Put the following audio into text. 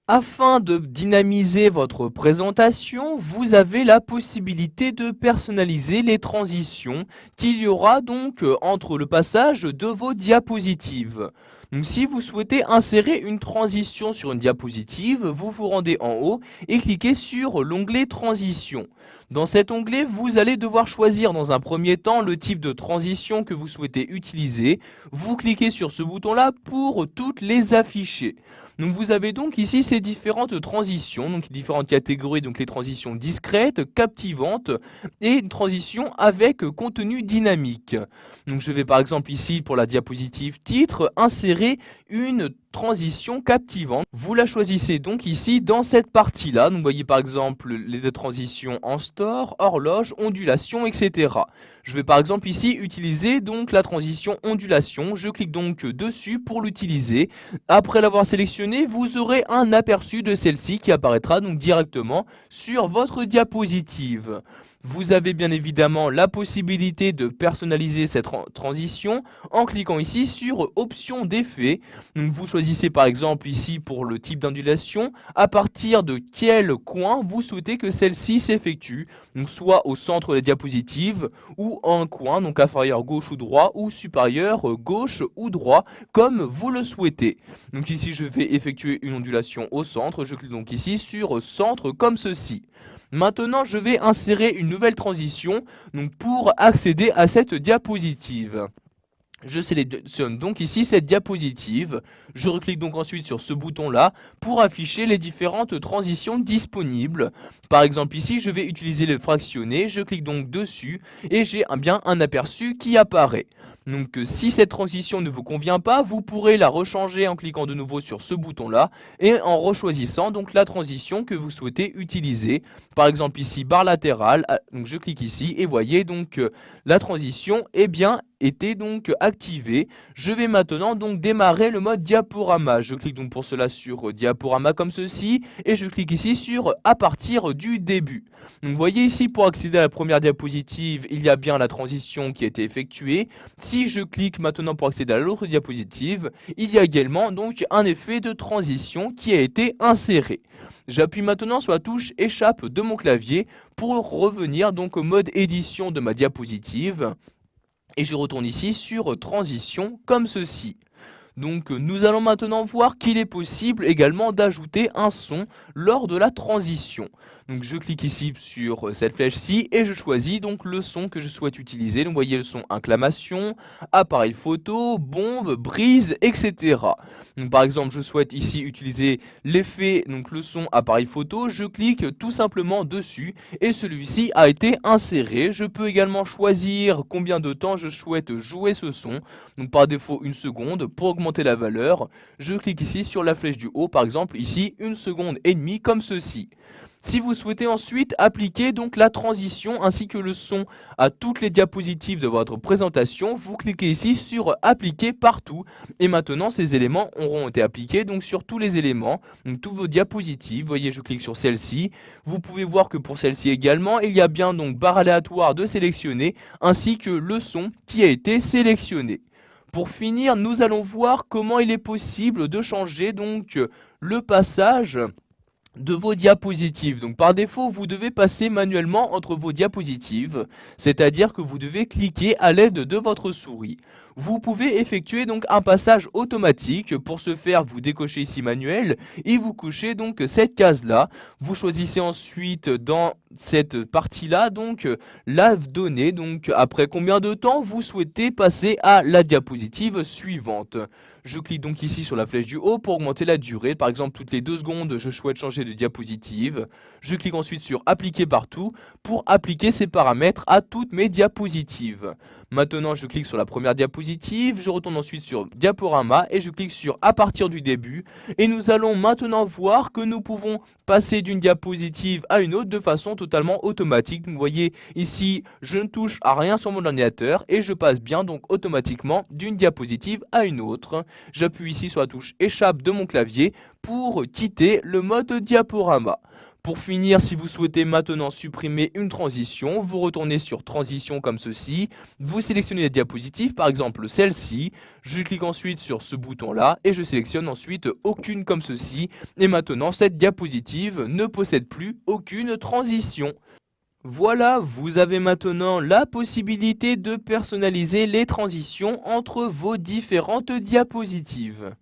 Afin de dynamiser votre présentation, vous avez la possibilité de personnaliser les transitions qu'il y aura donc entre le passage de vos diapositives. Donc si vous souhaitez insérer une transition sur une diapositive, vous vous rendez en haut et cliquez sur l'onglet Transition. Dans cet onglet, vous allez devoir choisir dans un premier temps le type de transition que vous souhaitez utiliser. Vous cliquez sur ce bouton-là pour toutes les afficher. Donc vous avez donc ici ces différentes transitions, donc différentes catégories, donc les transitions discrètes, captivantes et une transition avec contenu dynamique. Donc je vais par exemple ici pour la diapositive titre insérer une transition captivante. Vous la choisissez donc ici dans cette partie-là. Donc vous voyez par exemple les transitions en store, horloge, ondulation, etc. Je vais par exemple ici utiliser donc la transition ondulation. Je clique donc dessus pour l'utiliser. Après l'avoir sélectionné, vous aurez un aperçu de celle-ci qui apparaîtra donc directement sur votre diapositive. Vous avez bien évidemment la possibilité de personnaliser cette transition en cliquant ici sur options d'effet. Donc vous choisissez par exemple ici pour le type d'ondulation à partir de quel coin vous souhaitez que celle-ci s'effectue. Donc soit au centre de la diapositive ou en un coin, donc inférieur gauche ou droit ou supérieur gauche ou droit comme vous le souhaitez. Donc ici je vais effectuer une ondulation au centre, je clique donc ici sur centre comme ceci. Maintenant, je vais insérer une nouvelle transition donc pour accéder à cette diapositive. Je sélectionne donc ici cette diapositive. Je reclique donc ensuite sur ce bouton-là pour afficher les différentes transitions disponibles. Par exemple ici, je vais utiliser le fractionné. Je clique donc dessus et j'ai bien un aperçu qui apparaît. Donc si cette transition ne vous convient pas, vous pourrez la rechanger en cliquant de nouveau sur ce bouton-là et en rechoisissant donc la transition que vous souhaitez utiliser. Par exemple ici, barre latérale, donc je clique ici et voyez donc la transition est bien été donc activée. Je vais maintenant donc démarrer le mode diaporama. Je clique donc pour cela sur diaporama comme ceci et je clique ici sur à partir du début. Donc vous voyez ici pour accéder à la première diapositive, il y a bien la transition qui a été effectuée. Si je clique maintenant pour accéder à l'autre diapositive, il y a également donc un effet de transition qui a été inséré. J'appuie maintenant sur la touche échappe de mon clavier pour revenir donc au mode édition de ma diapositive. Et je retourne ici sur transition comme ceci. Donc nous allons maintenant voir qu'il est possible également d'ajouter un son lors de la transition. Donc je clique ici sur cette flèche-ci et je choisis donc le son que je souhaite utiliser. Donc vous voyez le son inclamation, appareil photo, bombe, brise, etc. Donc par exemple je souhaite ici utiliser l'effet, donc le son appareil photo, je clique tout simplement dessus et celui-ci a été inséré. Je peux également choisir combien de temps je souhaite jouer ce son. Donc par défaut 1 seconde. Pour augmenter la valeur, je clique ici sur la flèche du haut, par exemple ici 1 seconde et demie comme ceci. Si vous souhaitez ensuite appliquer donc la transition ainsi que le son à toutes les diapositives de votre présentation, vous cliquez ici sur appliquer partout et maintenant ces éléments auront été appliqués donc sur tous les éléments, donc tous vos diapositives. Vous voyez, je clique sur celle-ci. Vous pouvez voir que pour celle-ci également, il y a bien donc barre aléatoire de sélectionner ainsi que le son qui a été sélectionné. Pour finir, nous allons voir comment il est possible de changer donc le passage de vos diapositives. Donc par défaut, vous devez passer manuellement entre vos diapositives, c'est-à-dire que vous devez cliquer à l'aide de votre souris. Vous pouvez effectuer donc un passage automatique. Pour ce faire, vous décochez ici manuel et vous cochez donc cette case-là. Vous choisissez ensuite dans cette partie-là donc la donnée, donc après combien de temps vous souhaitez passer à la diapositive suivante. Je clique donc ici sur la flèche du haut pour augmenter la durée. Par exemple, toutes les 2 secondes, je souhaite changer de diapositive. Je clique ensuite sur appliquer partout pour appliquer ces paramètres à toutes mes diapositives. Maintenant, je clique sur la première diapositive, je retourne ensuite sur diaporama et je clique sur à partir du début. Et nous allons maintenant voir que nous pouvons passer d'une diapositive à une autre de façon totalement automatique. Vous voyez ici, je ne touche à rien sur mon ordinateur et je passe bien donc automatiquement d'une diapositive à une autre. J'appuie ici sur la touche échappe de mon clavier pour quitter le mode diaporama. Pour finir, si vous souhaitez maintenant supprimer une transition, vous retournez sur Transition comme ceci, vous sélectionnez la diapositive, par exemple celle-ci, je clique ensuite sur ce bouton-là et je sélectionne ensuite aucune comme ceci, et maintenant cette diapositive ne possède plus aucune transition. Voilà, vous avez maintenant la possibilité de personnaliser les transitions entre vos différentes diapositives.